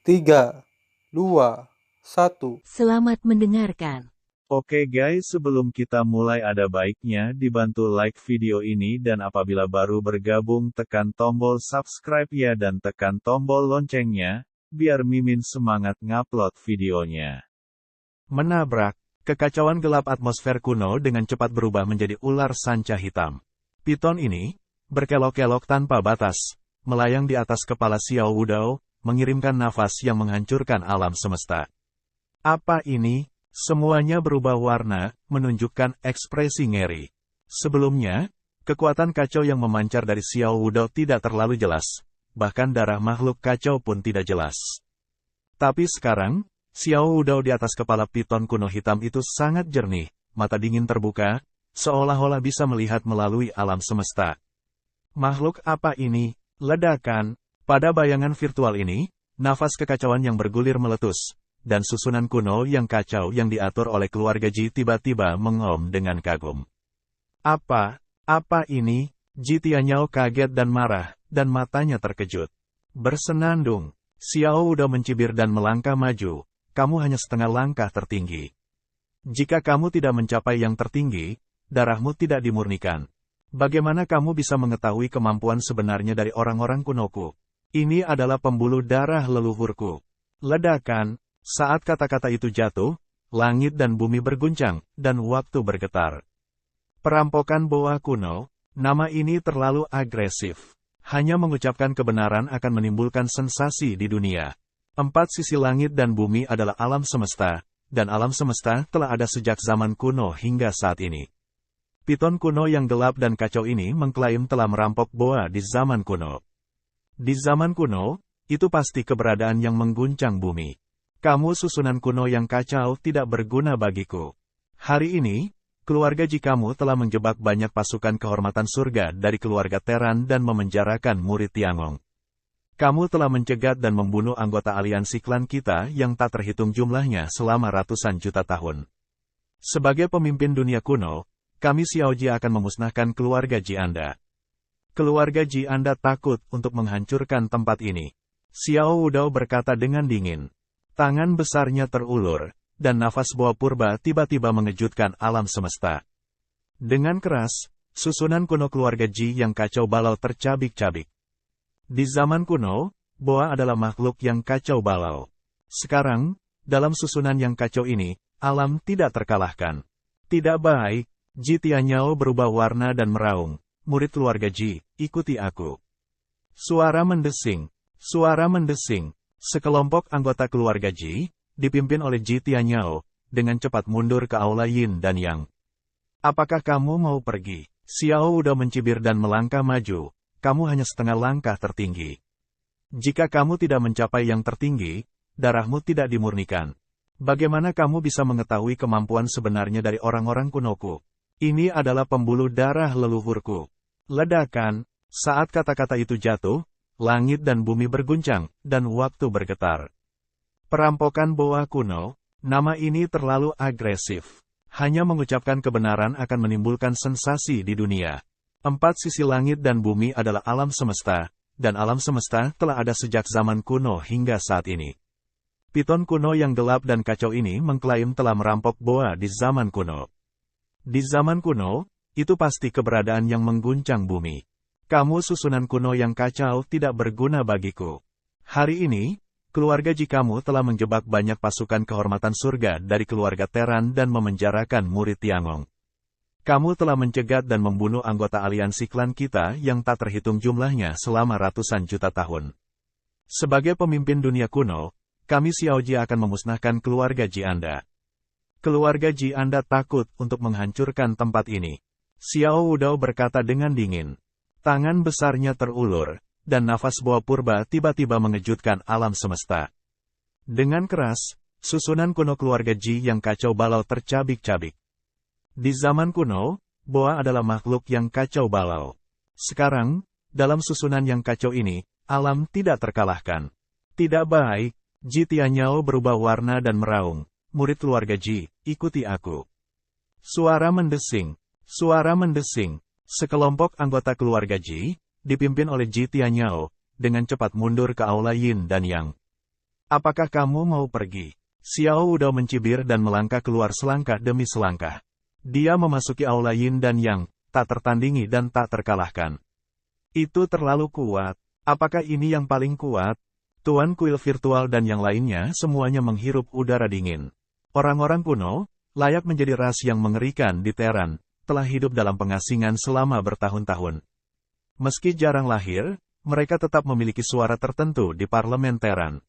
3, 2, 1. Selamat mendengarkan. Oke guys, sebelum kita mulai ada baiknya dibantu like video ini dan apabila baru bergabung tekan tombol subscribe ya dan tekan tombol loncengnya, biar Mimin semangat ngupload videonya. Menabrak, kekacauan gelap atmosfer kuno dengan cepat berubah menjadi ular sanca hitam. Piton ini, berkelok-kelok tanpa batas, melayang di atas kepala Xiao Wudao, mengirimkan nafas yang menghancurkan alam semesta. Apa ini? Semuanya berubah warna, menunjukkan ekspresi ngeri. Sebelumnya, kekuatan kacau yang memancar dari Xiao Wudao tidak terlalu jelas, bahkan darah makhluk kacau pun tidak jelas. Tapi sekarang, Xiao Wudao di atas kepala piton kuno hitam itu sangat jernih, mata dingin terbuka, seolah-olah bisa melihat melalui alam semesta. Makhluk apa ini? Ledakan. Pada bayangan virtual ini, nafas kekacauan yang bergulir meletus, dan susunan kuno yang kacau yang diatur oleh keluarga Ji tiba-tiba mengom dengan kagum. Apa ini? Ji Tianyao kaget dan marah, dan matanya terkejut. Bersenandung, Xiao Wudao mencibir dan melangkah maju, kamu hanya setengah langkah tertinggi. Jika kamu tidak mencapai yang tertinggi, darahmu tidak dimurnikan. Bagaimana kamu bisa mengetahui kemampuan sebenarnya dari orang-orang kunoku? Ini adalah pembuluh darah leluhurku. Ledakan. Saat kata-kata itu jatuh, langit dan bumi berguncang, dan waktu bergetar. Perampokan boa kuno, nama ini terlalu agresif. Hanya mengucapkan kebenaran akan menimbulkan sensasi di dunia. 4 sisi langit dan bumi adalah alam semesta, dan alam semesta telah ada sejak zaman kuno hingga saat ini. Piton kuno yang gelap dan kacau ini mengklaim telah merampok boa di zaman kuno. Di zaman kuno, itu pasti keberadaan yang mengguncang bumi. Kamu susunan kuno yang kacau tidak berguna bagiku. Hari ini, keluarga Ji kamu telah menjebak banyak pasukan kehormatan surga dari keluarga Teran dan memenjarakan murid Tiangong. Kamu telah mencegat dan membunuh anggota aliansi klan kita yang tak terhitung jumlahnya selama ratusan juta tahun. Sebagai pemimpin dunia kuno, kami Xiao Ji akan memusnahkan keluarga Ji Anda. Keluarga Ji Anda takut untuk menghancurkan tempat ini. Xiao Wudao berkata dengan dingin. Tangan besarnya terulur, dan nafas boa purba tiba-tiba mengejutkan alam semesta. Dengan keras, susunan kuno keluarga Ji yang kacau balau tercabik-cabik. Di zaman kuno, boa adalah makhluk yang kacau balau. Sekarang, dalam susunan yang kacau ini, alam tidak terkalahkan. Tidak baik, Ji Tianyao berubah warna dan meraung. Murid keluarga Ji, ikuti aku. Suara mendesing. Sekelompok anggota keluarga Ji, dipimpin oleh Ji Tianyao, dengan cepat mundur ke aula Yin dan Yang. Apakah kamu mau pergi? Xiao Wudao mencibir dan melangkah maju, kamu hanya setengah langkah tertinggi. Jika kamu tidak mencapai yang tertinggi, darahmu tidak dimurnikan. Bagaimana kamu bisa mengetahui kemampuan sebenarnya dari orang-orang kunoku? Ini adalah pembuluh darah leluhurku. Ledakan. Saat kata-kata itu jatuh, langit dan bumi berguncang, dan waktu bergetar. Perampokan boa kuno, nama ini terlalu agresif. Hanya mengucapkan kebenaran akan menimbulkan sensasi di dunia. 4 sisi langit dan bumi adalah alam semesta, dan alam semesta telah ada sejak zaman kuno hingga saat ini. Piton kuno yang gelap dan kacau ini mengklaim telah merampok boa di zaman kuno. Di zaman kuno, itu pasti keberadaan yang mengguncang bumi. Kamu susunan kuno yang kacau tidak berguna bagiku. Hari ini, keluarga Ji kamu telah menjebak banyak pasukan kehormatan surga dari keluarga Teran dan memenjarakan murid Tiangong. Kamu telah mencegat dan membunuh anggota aliansi klan kita yang tak terhitung jumlahnya selama ratusan juta tahun. Sebagai pemimpin dunia kuno, kami Xiao Ji akan memusnahkan keluarga Ji Anda. Keluarga Ji Anda takut untuk menghancurkan tempat ini. Xiao Wudao berkata dengan dingin. Tangan besarnya terulur, dan nafas boa purba tiba-tiba mengejutkan alam semesta. Dengan keras, susunan kuno keluarga Ji yang kacau balau tercabik-cabik. Di zaman kuno, boa adalah makhluk yang kacau balau. Sekarang, dalam susunan yang kacau ini, alam tidak terkalahkan. Tidak baik, Ji Tianyao berubah warna dan meraung. Murid keluarga Ji, ikuti aku. Suara mendesing. Sekelompok anggota keluarga Ji, dipimpin oleh Ji Tianyao, dengan cepat mundur ke aula Yin dan Yang. Apakah kamu mau pergi? Xiao Wudao mencibir dan melangkah keluar selangkah demi selangkah. Dia memasuki aula Yin dan Yang, tak tertandingi dan tak terkalahkan. Itu terlalu kuat. Apakah ini yang paling kuat? Tuan Kuil Virtual dan yang lainnya semuanya menghirup udara dingin. Orang-orang kuno, layak menjadi ras yang mengerikan di Teran, telah hidup dalam pengasingan selama bertahun-tahun. Meski jarang lahir, mereka tetap memiliki suara tertentu di parlemen Teran.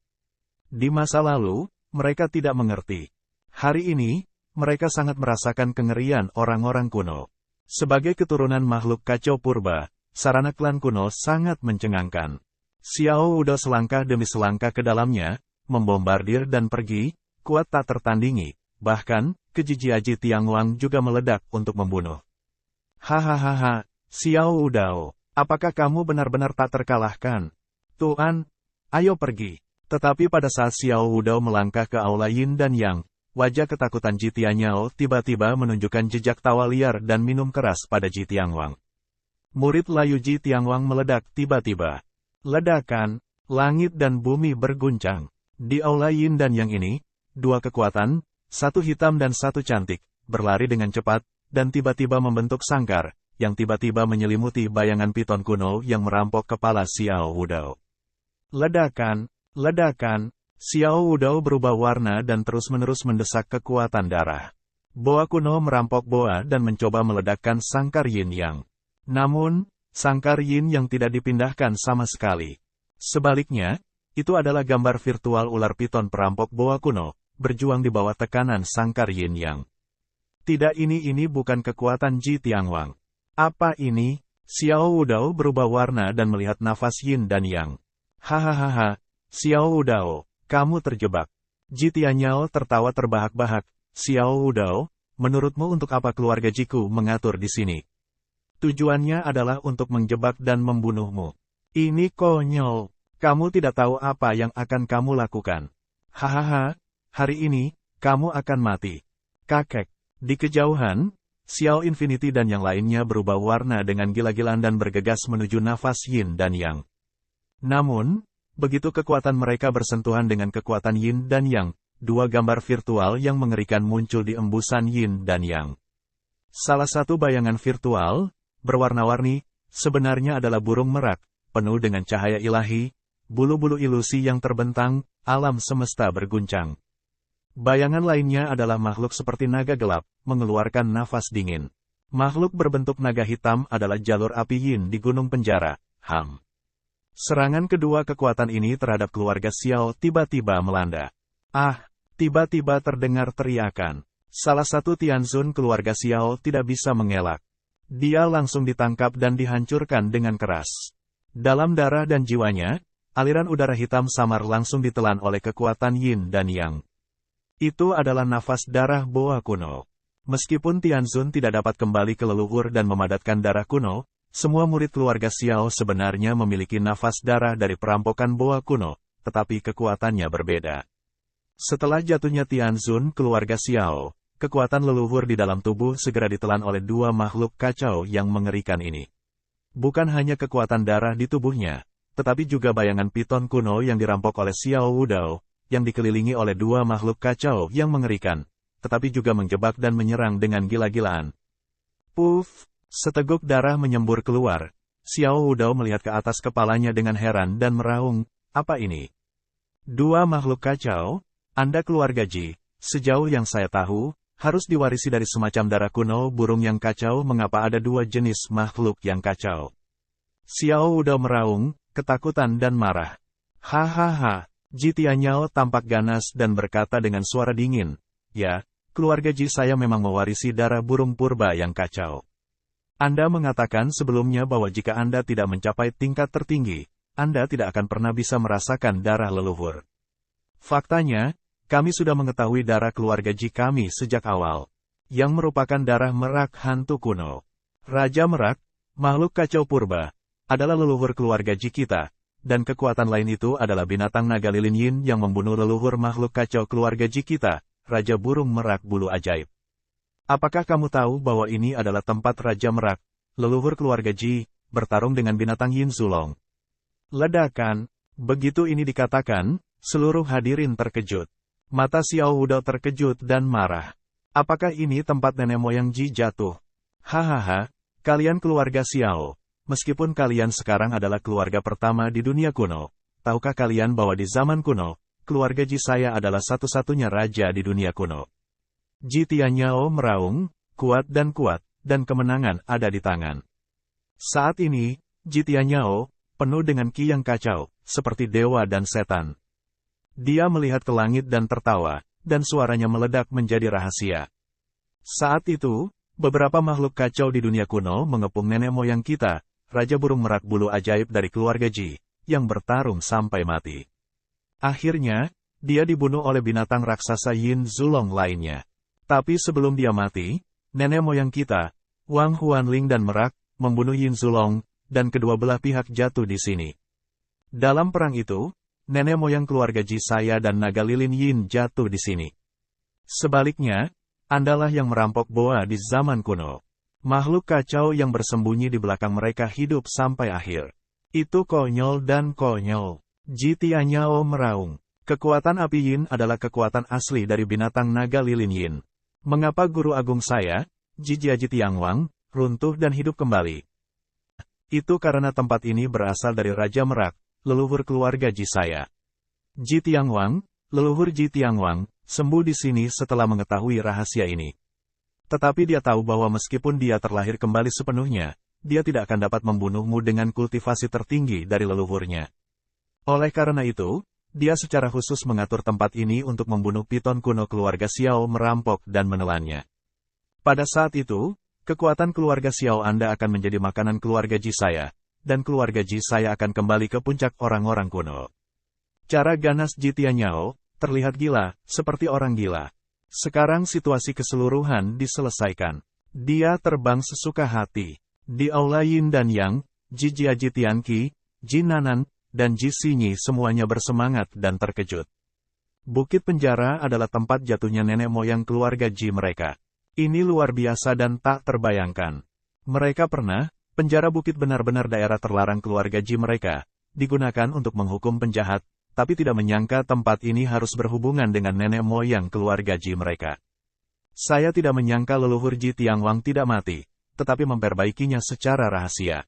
Di masa lalu, mereka tidak mengerti. Hari ini, mereka sangat merasakan kengerian orang-orang kuno. Sebagai keturunan makhluk kacau purba, sarana klan kuno sangat mencengangkan. Xiao Wudao selangkah demi selangkah ke dalamnya, membombardir dan pergi, kuat tak tertandingi. Bahkan, kejijian Ji Tianguang juga meledak untuk membunuh. Hahaha, Xiao Wudao, apakah kamu benar-benar tak terkalahkan? Tuan, ayo pergi. Tetapi pada saat Xiao Wudao melangkah ke aula Yin dan Yang, wajah ketakutan Ji Tianyao tiba-tiba menunjukkan jejak tawa liar dan minum keras pada Ji Tianguang. Murid layu Ji Tianguang meledak tiba-tiba. Ledakan, langit dan bumi berguncang. Di aula Yin dan Yang ini, dua kekuatan, satu hitam dan satu cantik, berlari dengan cepat, dan tiba-tiba membentuk sangkar, yang tiba-tiba menyelimuti bayangan piton kuno yang merampok kepala Xiao Wudao. Ledakan, ledakan, Xiao Wudao berubah warna dan terus-menerus mendesak kekuatan darah. Boa kuno merampok boa dan mencoba meledakkan sangkar Yin Yang. Namun, sangkar Yin Yang tidak dipindahkan sama sekali. Sebaliknya, itu adalah gambar virtual ular piton perampok boa kuno, berjuang di bawah tekanan sangkar Yin Yang. Tidak, ini bukan kekuatan Ji Tianguang. Apa ini? Xiao Wudao berubah warna dan melihat nafas Yin dan Yang. Hahaha, Xiao Wudao, kamu terjebak. Ji Tianyao tertawa terbahak-bahak. Xiao Wudao, menurutmu untuk apa keluarga Jiku mengatur di sini? Tujuannya adalah untuk menjebak dan membunuhmu. Ini konyol. Kamu tidak tahu apa yang akan kamu lakukan. Hahaha, hari ini, kamu akan mati. Kakek. Di kejauhan, Xiao Infinity dan yang lainnya berubah warna dengan gila-gilaan dan bergegas menuju nafas Yin dan Yang. Namun, begitu kekuatan mereka bersentuhan dengan kekuatan Yin dan Yang, dua gambar virtual yang mengerikan muncul di embusan Yin dan Yang. Salah satu bayangan virtual, berwarna-warni, sebenarnya adalah burung merak, penuh dengan cahaya ilahi, bulu-bulu ilusi yang terbentang, alam semesta berguncang. Bayangan lainnya adalah makhluk seperti naga gelap, mengeluarkan nafas dingin. Makhluk berbentuk naga hitam adalah jalur api Yin di gunung penjara, Ham. Serangan kedua kekuatan ini terhadap keluarga Xiao tiba-tiba melanda. Tiba-tiba terdengar teriakan. Salah satu Tianzun keluarga Xiao tidak bisa mengelak. Dia langsung ditangkap dan dihancurkan dengan keras. Dalam darah dan jiwanya, aliran udara hitam samar langsung ditelan oleh kekuatan Yin dan Yang. Itu adalah nafas darah boa kuno. Meskipun Tianzun tidak dapat kembali ke leluhur dan memadatkan darah kuno, semua murid keluarga Xiao sebenarnya memiliki nafas darah dari perampokan boa kuno, tetapi kekuatannya berbeda. Setelah jatuhnya Tianzun keluarga Xiao, kekuatan leluhur di dalam tubuh segera ditelan oleh dua makhluk kacau yang mengerikan ini. Bukan hanya kekuatan darah di tubuhnya, tetapi juga bayangan piton kuno yang dirampok oleh Xiao Wudao, yang dikelilingi oleh dua makhluk kacau yang mengerikan, tetapi juga menjebak dan menyerang dengan gila-gilaan. Puff! Seteguk darah menyembur keluar. Xiao Wudao melihat ke atas kepalanya dengan heran dan meraung, apa ini? Dua makhluk kacau? Anda keluarga Ji, sejauh yang saya tahu, harus diwarisi dari semacam darah kuno burung yang kacau. Mengapa ada dua jenis makhluk yang kacau? Xiao Wudao meraung, ketakutan dan marah. Hahaha, Ji Tianyao tampak ganas dan berkata dengan suara dingin, ya, keluarga Ji saya memang mewarisi darah burung purba yang kacau. Anda mengatakan sebelumnya bahwa jika Anda tidak mencapai tingkat tertinggi, Anda tidak akan pernah bisa merasakan darah leluhur. Faktanya, kami sudah mengetahui darah keluarga Ji kami sejak awal, yang merupakan darah merak hantu kuno. Raja Merak, makhluk kacau purba, adalah leluhur keluarga Ji kita, dan kekuatan lain itu adalah binatang naga lilin Yin yang membunuh leluhur makhluk kacau keluarga Ji kita, Raja Burung Merak Bulu Ajaib. Apakah kamu tahu bahwa ini adalah tempat Raja Merak, leluhur keluarga Ji, bertarung dengan binatang Yin Zulong? Ledakan. Begitu ini dikatakan, Seluruh hadirin terkejut. Mata Xiao Wudao terkejut dan marah. Apakah ini tempat nenek moyang Ji jatuh? Hahaha, kalian keluarga Xiao. Meskipun kalian sekarang adalah keluarga pertama di dunia kuno, tahukah kalian bahwa di zaman kuno, keluarga Ji saya adalah satu-satunya raja di dunia kuno? Ji Tianyao meraung, kuat, dan kemenangan ada di tangan. Saat ini, Ji Tianyao penuh dengan ki yang kacau, seperti dewa dan setan. Dia melihat ke langit dan tertawa, dan suaranya meledak menjadi rahasia. Saat itu, beberapa makhluk kacau di dunia kuno mengepung nenek moyang kita, Raja Burung Merak Bulu Ajaib dari keluarga Ji, yang bertarung sampai mati. Akhirnya, dia dibunuh oleh binatang raksasa Yin Zulong lainnya. Tapi sebelum dia mati, nenek moyang kita, Wang Huanling dan Merak, membunuh Yin Zulong, dan kedua belah pihak jatuh di sini. Dalam perang itu, nenek moyang keluarga Ji saya dan naga lilin Yin jatuh di sini. Sebaliknya, Andalah yang merampok Boa di zaman kuno. Makhluk kacau yang bersembunyi di belakang mereka hidup sampai akhir. Itu konyol dan konyol. Ji Tianyao meraung. Kekuatan api Yin adalah kekuatan asli dari binatang naga lilin Yin. Mengapa guru agung saya, Ji Jiaji Tiangwang, runtuh dan hidup kembali? Itu karena tempat ini berasal dari Raja Merak, leluhur keluarga Ji saya. Ji Tiangwang, leluhur Ji Tiangwang, sembuh di sini setelah mengetahui rahasia ini. Tetapi dia tahu bahwa meskipun dia terlahir kembali sepenuhnya, dia tidak akan dapat membunuhmu dengan kultivasi tertinggi dari leluhurnya. Oleh karena itu, dia secara khusus mengatur tempat ini untuk membunuh piton kuno keluarga Xiao merampok dan menelannya. Pada saat itu, kekuatan keluarga Xiao Anda akan menjadi makanan keluarga Ji saya, dan keluarga Ji saya akan kembali ke puncak orang-orang kuno. Cara ganas Ji Tianyao terlihat gila, seperti orang gila. Sekarang situasi keseluruhan diselesaikan. Dia terbang sesuka hati. Di Aula Yin dan Yang, Ji Jiaji Tianqi, Ji Nanan, dan Ji Xinyi semuanya bersemangat dan terkejut. Bukit penjara adalah tempat jatuhnya nenek moyang keluarga Ji mereka. Ini luar biasa dan tak terbayangkan. Mereka pernah, penjara bukit benar-benar daerah terlarang keluarga Ji mereka, digunakan untuk menghukum penjahat, tapi tidak menyangka tempat ini harus berhubungan dengan nenek moyang keluarga Ji mereka. Saya tidak menyangka leluhur Ji Tiangwang tidak mati, tetapi memperbaikinya secara rahasia.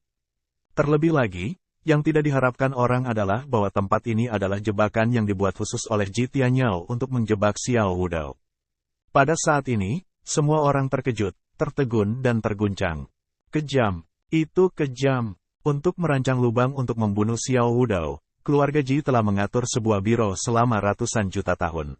Terlebih lagi, yang tidak diharapkan orang adalah bahwa tempat ini adalah jebakan yang dibuat khusus oleh Ji Tianyao untuk menjebak Xiao Wudao. Pada saat ini, semua orang terkejut, tertegun dan terguncang. Kejam, itu kejam. Untuk merancang lubang untuk membunuh Xiao Wudao, keluarga Ji telah mengatur sebuah biro selama ratusan juta tahun.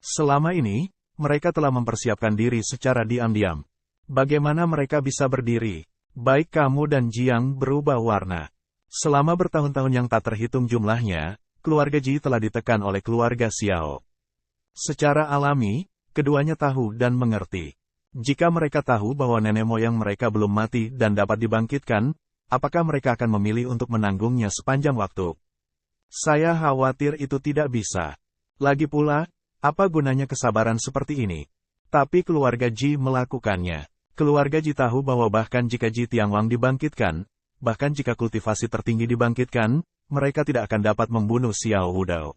Selama ini, mereka telah mempersiapkan diri secara diam-diam. Bagaimana mereka bisa berdiri? Baik kamu dan Jiang berubah warna. Selama bertahun-tahun yang tak terhitung jumlahnya, keluarga Ji telah ditekan oleh keluarga Xiao. Secara alami, keduanya tahu dan mengerti. Jika mereka tahu bahwa nenek moyang mereka belum mati dan dapat dibangkitkan, apakah mereka akan memilih untuk menanggungnya sepanjang waktu? Saya khawatir itu tidak bisa. Lagi pula, apa gunanya kesabaran seperti ini? Tapi keluarga Ji melakukannya. Keluarga Ji tahu bahwa bahkan jika Ji Tiangwang dibangkitkan, bahkan jika kultivasi tertinggi dibangkitkan, mereka tidak akan dapat membunuh Xiao Wudao.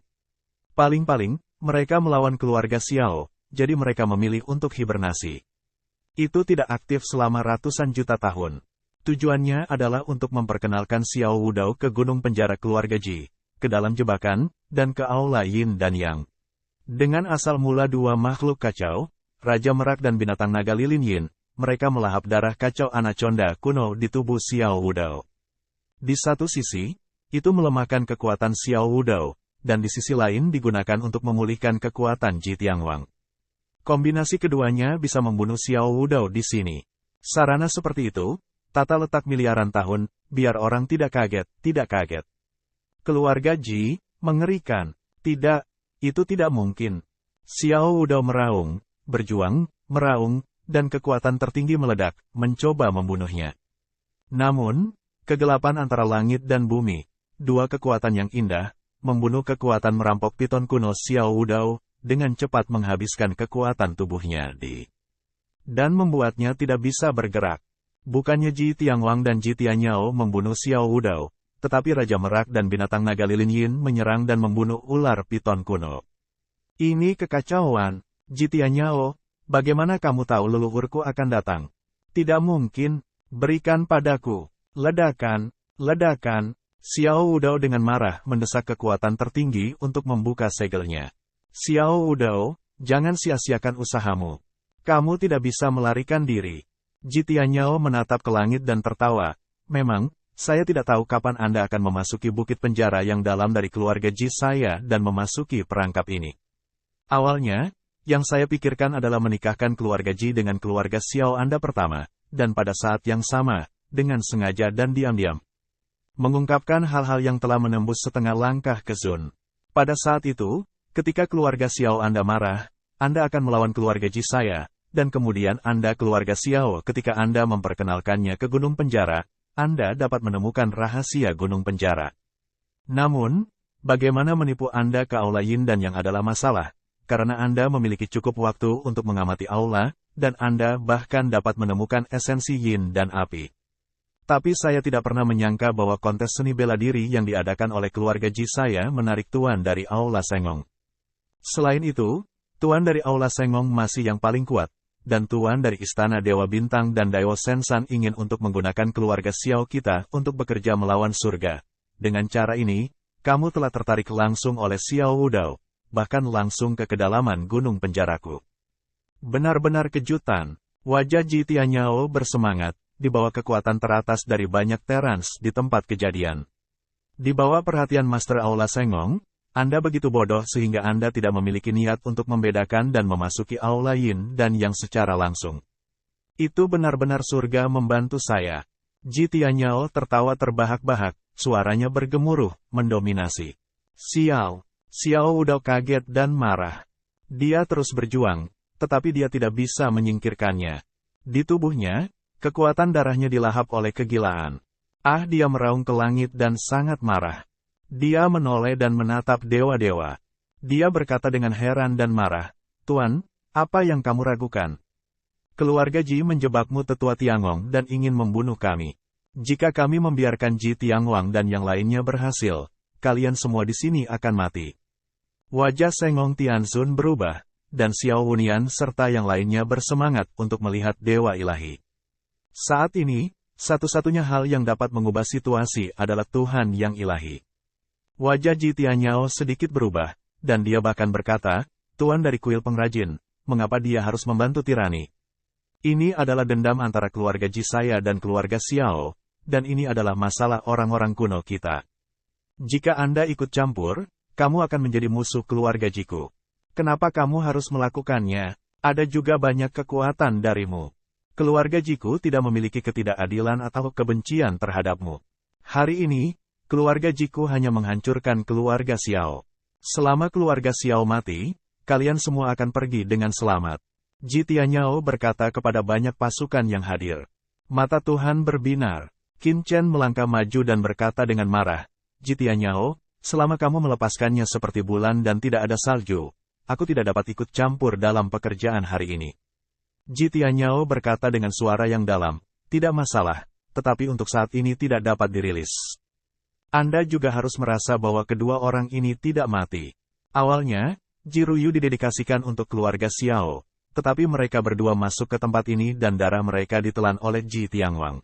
Paling-paling, mereka melawan keluarga Xiao, jadi mereka memilih untuk hibernasi. Itu tidak aktif selama ratusan juta tahun. Tujuannya adalah untuk memperkenalkan Xiao Wudao ke gunung penjara keluarga Ji, ke dalam jebakan, dan ke Aula Yin dan Yang. Dengan asal mula dua makhluk kacau, Raja Merak dan binatang naga lilin Yin, mereka melahap darah kacau anaconda kuno di tubuh Xiao Wudao. Di satu sisi, itu melemahkan kekuatan Xiao Wudao, dan di sisi lain digunakan untuk memulihkan kekuatan Ji Tiangwang. Kombinasi keduanya bisa membunuh Xiao Wudao di sini. Sarana seperti itu, tata letak miliaran tahun, biar orang tidak kaget. Keluarga Ji, mengerikan. Tidak, itu tidak mungkin. Xiao Wudao meraung, berjuang, meraung, dan kekuatan tertinggi meledak, mencoba membunuhnya. Namun, kegelapan antara langit dan bumi, dua kekuatan yang indah, membunuh kekuatan merampok piton kuno Xiao Wudao, dengan cepat menghabiskan kekuatan tubuhnya dan membuatnya tidak bisa bergerak. Bukannya Ji Tiangwang dan Ji Tianyao membunuh Xiao Wudao, tetapi Raja Merak dan binatang naga Lilin Yin menyerang dan membunuh ular piton kuno. Ini kekacauan, Jitianyao, bagaimana kamu tahu leluhurku akan datang? Tidak mungkin, berikan padaku, ledakan, ledakan. Xiao Wudao dengan marah mendesak kekuatan tertinggi untuk membuka segelnya. Xiao Wudao, jangan sia-siakan usahamu. Kamu tidak bisa melarikan diri. Jitianyao menatap ke langit dan tertawa. Memang, saya tidak tahu kapan Anda akan memasuki bukit penjara yang dalam dari keluarga Ji saya dan memasuki perangkap ini. Awalnya, yang saya pikirkan adalah menikahkan keluarga Ji dengan keluarga Xiao Anda pertama, dan pada saat yang sama, dengan sengaja dan diam-diam, mengungkapkan hal-hal yang telah menembus setengah langkah ke Zun. Pada saat itu, ketika keluarga Xiao Anda marah, Anda akan melawan keluarga Ji saya, dan kemudian Anda keluarga Xiao ketika Anda memperkenalkannya ke gunung penjara, Anda dapat menemukan rahasia gunung penjara. Namun, bagaimana menipu Anda ke Aula Yin dan yang adalah masalah, karena Anda memiliki cukup waktu untuk mengamati aula, dan Anda bahkan dapat menemukan esensi Yin dan api. Tapi saya tidak pernah menyangka bahwa kontes seni bela diri yang diadakan oleh keluarga Ji saya menarik Tuan dari Aula Sengong. Selain itu, Tuan dari Aula Sengong masih yang paling kuat, dan Tuan dari Istana Dewa Bintang dan Daiwo Sensan ingin untuk menggunakan keluarga Xiao kita untuk bekerja melawan surga. Dengan cara ini, kamu telah tertarik langsung oleh Xiao Wudao, bahkan langsung ke kedalaman gunung penjaraku. Benar-benar kejutan, wajah Jitianyao bersemangat, di bawah kekuatan teratas dari banyak terans di tempat kejadian. Di bawah perhatian Master Aula Sengong, Anda begitu bodoh sehingga Anda tidak memiliki niat untuk membedakan dan memasuki Aula Yin dan yang secara langsung. Itu benar-benar surga membantu saya. Jitianyao tertawa terbahak-bahak, suaranya bergemuruh, mendominasi. Sial, Xiao Wudao kaget dan marah. Dia terus berjuang, tetapi dia tidak bisa menyingkirkannya. Di tubuhnya, kekuatan darahnya dilahap oleh kegilaan. Dia meraung ke langit dan sangat marah. Dia menoleh dan menatap dewa-dewa. Dia berkata dengan heran dan marah, "Tuan, apa yang kamu ragukan? Keluarga Ji menjebakmu tetua Tiangong dan ingin membunuh kami. Jika kami membiarkan Ji Tiangwang dan yang lainnya berhasil, kalian semua di sini akan mati." Wajah Sengong Tianzun berubah, dan Xiao Wunian serta yang lainnya bersemangat untuk melihat dewa ilahi. Saat ini, satu-satunya hal yang dapat mengubah situasi adalah Tuhan yang ilahi. Wajah Jitianyao sedikit berubah, dan dia bahkan berkata, "Tuan dari kuil pengrajin, mengapa dia harus membantu tirani? Ini adalah dendam antara keluarga Ji saya dan keluarga Xiao, dan ini adalah masalah orang-orang kuno kita. Jika Anda ikut campur, kamu akan menjadi musuh keluarga Jiku. Kenapa kamu harus melakukannya? Ada juga banyak kekuatan darimu. Keluarga Jiku tidak memiliki ketidakadilan atau kebencian terhadapmu. Hari ini, keluarga Jiku hanya menghancurkan keluarga Xiao. Selama keluarga Xiao mati, kalian semua akan pergi dengan selamat." Jitianyao berkata kepada banyak pasukan yang hadir. Mata Tuhan berbinar. Qin Chen melangkah maju dan berkata dengan marah, "Jitianyao, selama kamu melepaskannya seperti bulan dan tidak ada salju, aku tidak dapat ikut campur dalam pekerjaan hari ini." Jitianyao berkata dengan suara yang dalam, "Tidak masalah, tetapi untuk saat ini tidak dapat dirilis. Anda juga harus merasa bahwa kedua orang ini tidak mati." Awalnya, Jiruyu didedikasikan untuk keluarga Xiao, tetapi mereka berdua masuk ke tempat ini dan darah mereka ditelan oleh Ji Tiangwang.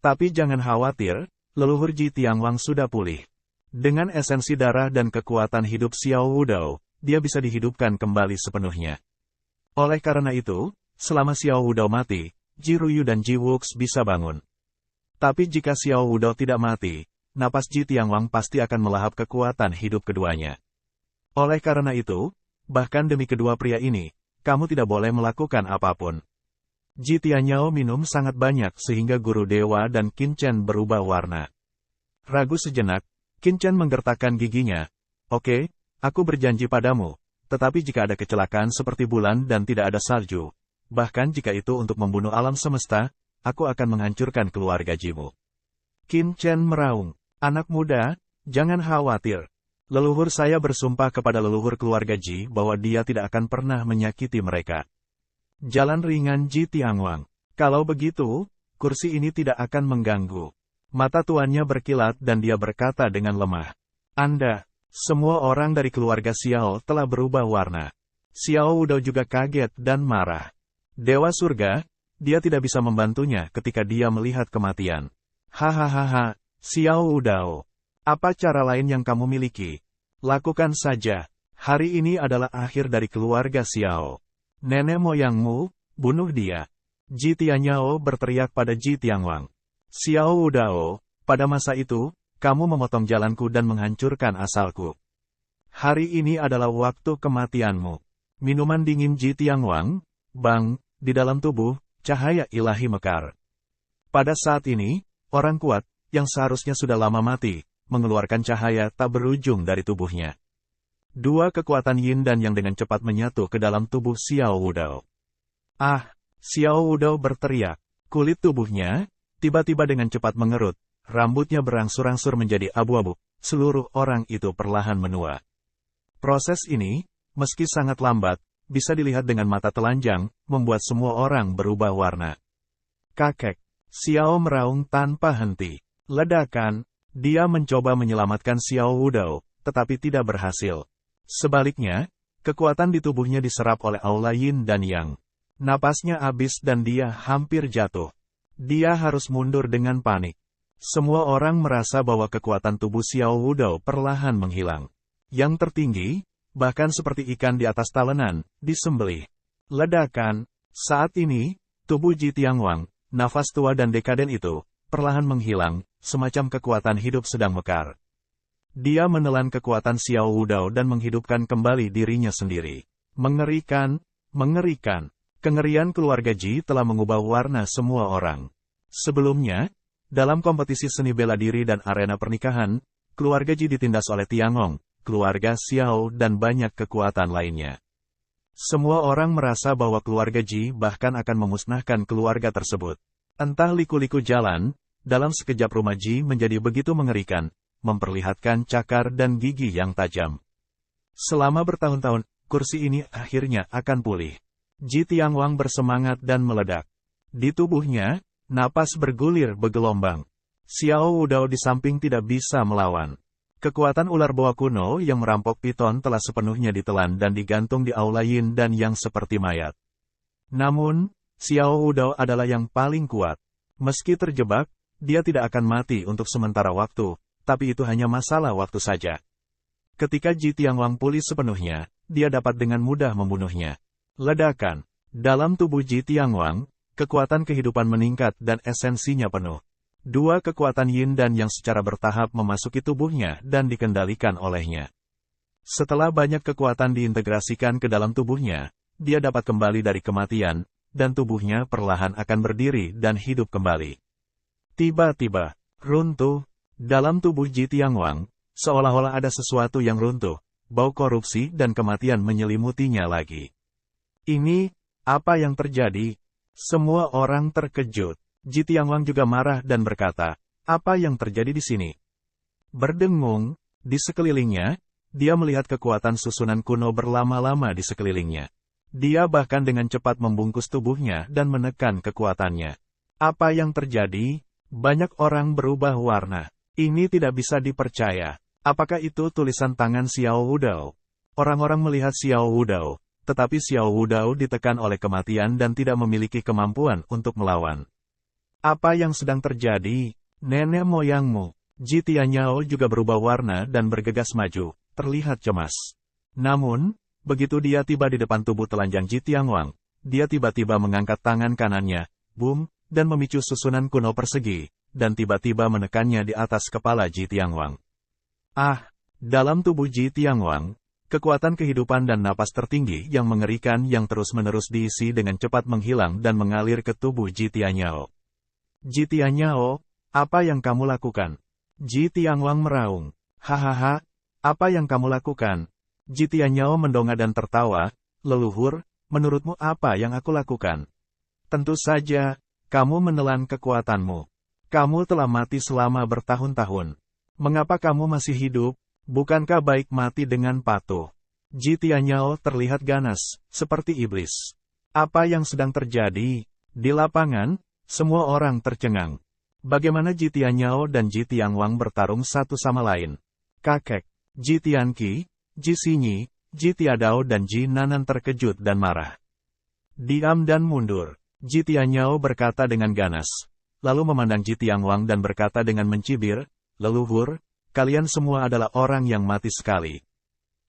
Tapi jangan khawatir, leluhur Ji Tiangwang sudah pulih. Dengan esensi darah dan kekuatan hidup Xiao Wudao, dia bisa dihidupkan kembali sepenuhnya. Oleh karena itu, selama Xiao Wudao mati, Jiruyu dan Ji Wuks bisa bangun. Tapi jika Xiao Wudao tidak mati, napas Ji Tiangwang pasti akan melahap kekuatan hidup keduanya. Oleh karena itu, bahkan demi kedua pria ini, kamu tidak boleh melakukan apapun. Ji Tianyao minum sangat banyak sehingga guru dewa dan Qin Chen berubah warna. Ragu sejenak, Qin Chen menggertakkan giginya. "Oke, aku berjanji padamu, tetapi jika ada kecelakaan seperti bulan dan tidak ada salju, bahkan jika itu untuk membunuh alam semesta, aku akan menghancurkan keluarga Jimu." Qin Chen meraung, "Anak muda, jangan khawatir. Leluhur saya bersumpah kepada leluhur keluarga Ji bahwa dia tidak akan pernah menyakiti mereka." Jalan ringan Ji Tiangwang. "Kalau begitu, kursi ini tidak akan mengganggu. Mata tuannya berkilat dan dia berkata dengan lemah. Anda, semua orang dari keluarga Xiao telah berubah warna. Xiao Wudao juga kaget dan marah. Dewa surga, dia tidak bisa membantunya ketika dia melihat kematian. Hahaha, Xiao Wudao. Apa cara lain yang kamu miliki? Lakukan saja. Hari ini adalah akhir dari keluarga Xiao. Nenek moyangmu, bunuh dia. Ji Tianyao berteriak pada Ji Tianguang. Xiao Wudao, pada masa itu, kamu memotong jalanku dan menghancurkan asalku. Hari ini adalah waktu kematianmu. Minuman dingin Ji Tianguang, bang, di dalam tubuh, cahaya ilahi mekar. Pada saat ini, orang kuat, yang seharusnya sudah lama mati, mengeluarkan cahaya tak berujung dari tubuhnya. Dua kekuatan yin dan yang dengan cepat menyatu ke dalam tubuh Xiao Wudao. Ah! Xiao Wudao berteriak. Kulit tubuhnya, tiba-tiba dengan cepat mengerut, rambutnya berangsur-angsur menjadi abu-abu, seluruh orang itu perlahan menua. Proses ini, meski sangat lambat, bisa dilihat dengan mata telanjang, membuat semua orang berubah warna. Kakek! Xiao meraung tanpa henti. Ledakan! Dia mencoba menyelamatkan Xiao Wudao, tetapi tidak berhasil. Sebaliknya, kekuatan di tubuhnya diserap oleh aula yin dan yang. Napasnya habis dan dia hampir jatuh. Dia harus mundur dengan panik. Semua orang merasa bahwa kekuatan tubuh Xiao Wudao perlahan menghilang. Yang tertinggi, bahkan seperti ikan di atas talenan, disembelih. Ledakan. Saat ini, tubuh Ji Tianguang, nafas tua dan dekaden itu, perlahan menghilang, semacam kekuatan hidup sedang mekar. Dia menelan kekuatan Xiao Wudao dan menghidupkan kembali dirinya sendiri. Mengerikan, mengerikan. Kengerian keluarga Ji telah mengubah warna semua orang. Sebelumnya, dalam kompetisi seni bela diri dan arena pernikahan, keluarga Ji ditindas oleh Tiangong, keluarga Xiao dan banyak kekuatan lainnya. Semua orang merasa bahwa keluarga Ji bahkan akan memusnahkan keluarga tersebut. Entah liku-liku jalan, dalam sekejap rumah Ji menjadi begitu mengerikan, memperlihatkan cakar dan gigi yang tajam. Selama bertahun-tahun, kursi ini akhirnya akan pulih. Ji Tianguang bersemangat dan meledak. Di tubuhnya, napas bergulir bergelombang. Xiao Wudao di samping tidak bisa melawan. Kekuatan ular boa kuno yang merampok piton telah sepenuhnya ditelan dan digantung di aula yin dan yang seperti mayat. Namun, Xiao Wudao adalah yang paling kuat. Meski terjebak, dia tidak akan mati untuk sementara waktu, tapi itu hanya masalah waktu saja. Ketika Ji Tianguang pulih sepenuhnya, dia dapat dengan mudah membunuhnya. Ledakan. Dalam tubuh Ji Tianguang, kekuatan kehidupan meningkat dan esensinya penuh. Dua kekuatan yin dan yang secara bertahap memasuki tubuhnya dan dikendalikan olehnya. Setelah banyak kekuatan diintegrasikan ke dalam tubuhnya, dia dapat kembali dari kematian, dan tubuhnya perlahan akan berdiri dan hidup kembali. Tiba-tiba, runtuh. Dalam tubuh Ji Tianguang, seolah-olah ada sesuatu yang runtuh, bau korupsi dan kematian menyelimutinya lagi. Ini, apa yang terjadi? Semua orang terkejut. Ji Tianguang juga marah dan berkata, apa yang terjadi di sini? Berdengung, di sekelilingnya, dia melihat kekuatan susunan kuno berlama-lama di sekelilingnya. Dia bahkan dengan cepat membungkus tubuhnya dan menekan kekuatannya. Apa yang terjadi? Banyak orang berubah warna. Ini tidak bisa dipercaya. Apakah itu tulisan tangan Xiao Wudao? Orang-orang melihat Xiao Wudao, tetapi Xiao Wudao ditekan oleh kematian dan tidak memiliki kemampuan untuk melawan. Apa yang sedang terjadi? Nenek moyangmu, Ji Tianyao juga berubah warna dan bergegas maju, terlihat cemas. Namun, begitu dia tiba di depan tubuh telanjang Ji Tianguang, dia tiba-tiba mengangkat tangan kanannya, boom, dan memicu susunan kuno persegi, dan tiba-tiba menekannya di atas kepala Ji Tianguang. Ah! Dalam tubuh Ji Tianguang, kekuatan kehidupan dan napas tertinggi yang mengerikan yang terus-menerus diisi dengan cepat menghilang dan mengalir ke tubuh Ji Tianyao. Ji Tianyao, apa yang kamu lakukan? Ji Tianguang meraung. Hahaha, apa yang kamu lakukan? Ji Tianyao mendongak dan tertawa. Leluhur, menurutmu apa yang aku lakukan? Tentu saja, kamu menelan kekuatanmu. Kamu telah mati selama bertahun-tahun. Mengapa kamu masih hidup? Bukankah baik mati dengan patuh? Ji Tianyao terlihat ganas, seperti iblis. Apa yang sedang terjadi? Di lapangan, semua orang tercengang. Bagaimana Ji Tianyao dan Ji Tianwang bertarung satu sama lain? Kakek, Ji Tianqi, Ji Xinyi, Ji Tiadao dan Ji Nanan terkejut dan marah. Diam dan mundur. Ji Tianyao berkata dengan ganas. Lalu memandang Ji Tianwang dan berkata dengan mencibir, leluhur, kalian semua adalah orang yang mati sekali.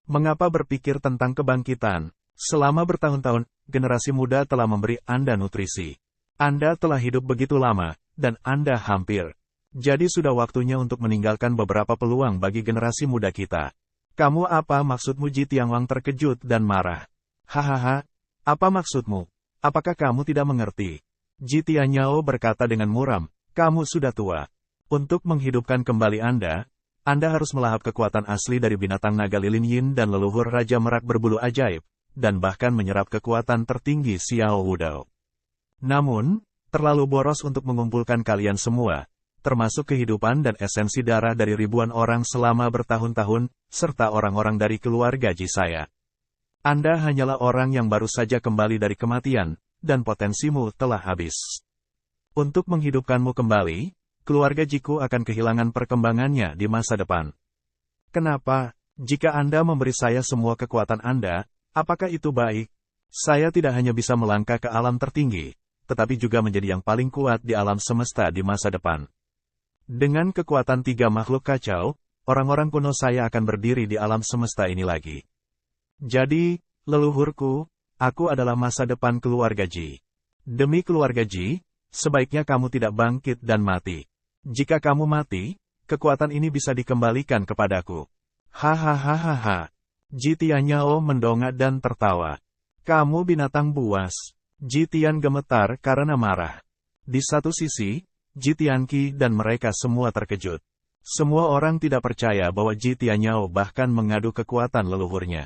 Mengapa berpikir tentang kebangkitan? Selama bertahun-tahun, generasi muda telah memberi Anda nutrisi. Anda telah hidup begitu lama, dan Anda hampir. Jadi sudah waktunya untuk meninggalkan beberapa peluang bagi generasi muda kita. Kamu apa maksudmu? Ji Tianwang terkejut dan marah. Hahaha, apa maksudmu? Apakah kamu tidak mengerti? Ji Tianyao berkata dengan muram, kamu sudah tua. Untuk menghidupkan kembali Anda harus melahap kekuatan asli dari binatang naga lilin yin dan leluhur Raja Merak berbulu ajaib, dan bahkan menyerap kekuatan tertinggi Xiao Wudao. Namun, terlalu boros untuk mengumpulkan kalian semua, termasuk kehidupan dan esensi darah dari ribuan orang selama bertahun-tahun, serta orang-orang dari keluarga Ji saya. Anda hanyalah orang yang baru saja kembali dari kematian, dan potensimu telah habis. Untuk menghidupkanmu kembali, keluarga Jiku akan kehilangan perkembangannya di masa depan. Kenapa? Jika Anda memberi saya semua kekuatan Anda, apakah itu baik? Saya tidak hanya bisa melangkah ke alam tertinggi, tetapi juga menjadi yang paling kuat di alam semesta di masa depan. Dengan kekuatan 3 makhluk kacau, orang-orang kuno saya akan berdiri di alam semesta ini lagi. Jadi, leluhurku, aku adalah masa depan keluarga Ji. Demi keluarga Ji, sebaiknya kamu tidak bangkit dan mati. Jika kamu mati, kekuatan ini bisa dikembalikan kepadaku. Hahaha. Ji Tianyao mendongak dan tertawa. Kamu binatang buas. Ji Tian gemetar karena marah. Di satu sisi, Ji Tianqi dan mereka semua terkejut. Semua orang tidak percaya bahwa Ji Tianyao bahkan mengadu kekuatan leluhurnya.